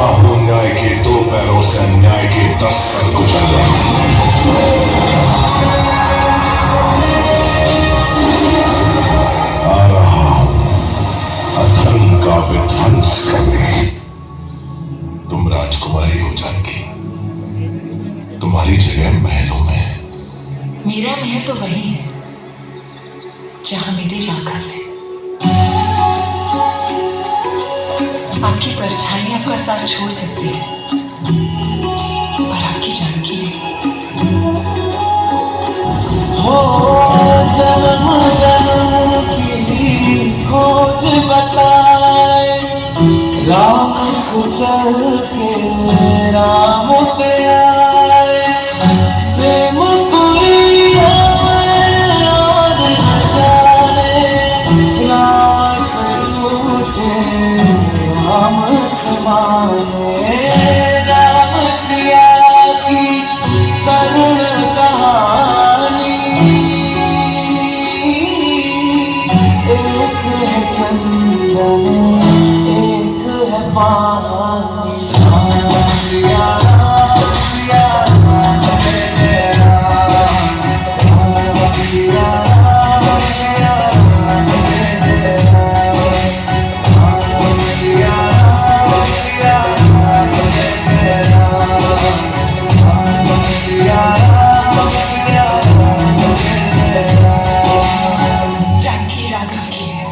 हूं न्याय के दो पैरों से अन्याय के 10 सर कुचल रहा आ रहा हूं अधर्म का विध्वंस करने। तुम राजकुमारी हो जाएगी, तुम्हारी जगह महलों में। मेरा महल तो वही है जहां मेरी राघव है। आपकी परछाई आपका साथ छोड़ सकती है, पर आपकी जानकी हो जन्म जन्म की खोज बताए, राम से चल के राम पे आए। प्रेम कोई आए और न जाने, राम से रूठे राम से माने। राम सिया की करुण कहानी, एक है चंदन एक है पानी। सिया सिया मेरा सिया सिया जानकी राघव की है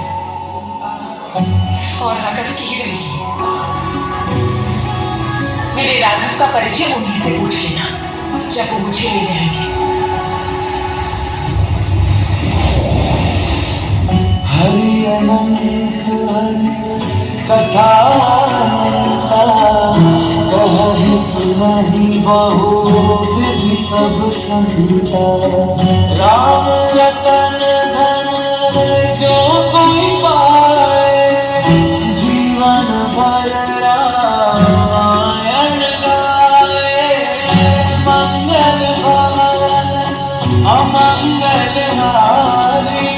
और राघव की ही रहेगी। मेरे राघव का परिचय उन्हीं से पूछ लेना जब वो मुझे ले जाएंगे। हरि अनंत कथा कही सुनहि बहु विधि सब संता। राम रतन धन जो कोई पाए, जीवन भर रामायण गाए। मंगल भवन अमंगल हारी,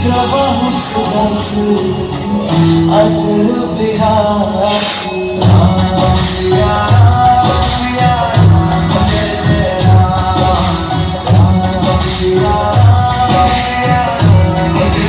प्रभु सुरस अजर बिहारी। सिया सिया मेरा सिया सिया सिया सिया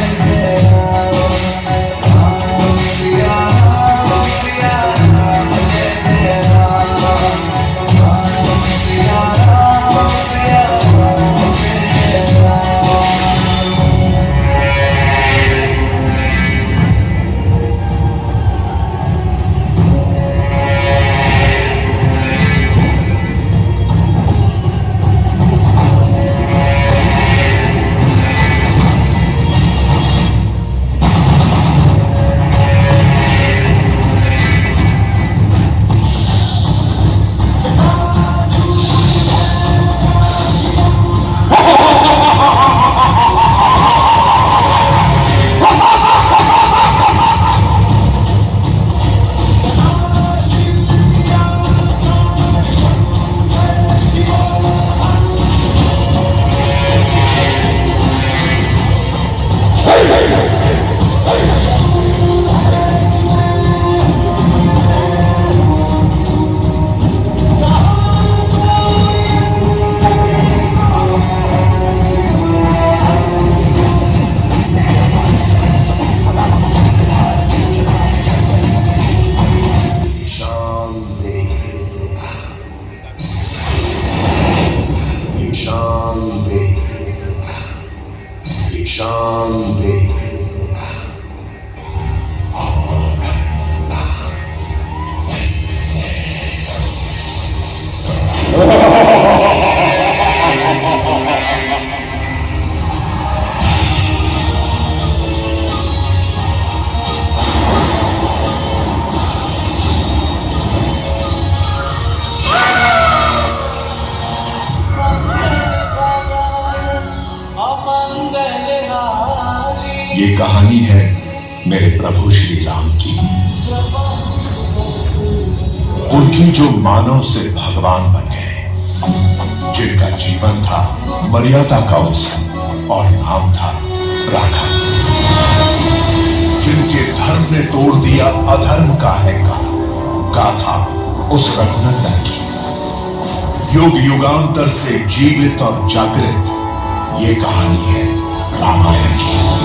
ये कहानी है मेरे प्रभु श्री राम की, उनकी जो मानव से भगवान बन गए, जिनका जीवन था मर्यादा का उत्सव और नाम था राघव, जिनके धर्म ने तोड़ दिया अधर्म का है गाथा उस रघुनंदन की। युग युगांतर से जीवित और जागृत ये कहानी है रामायण की।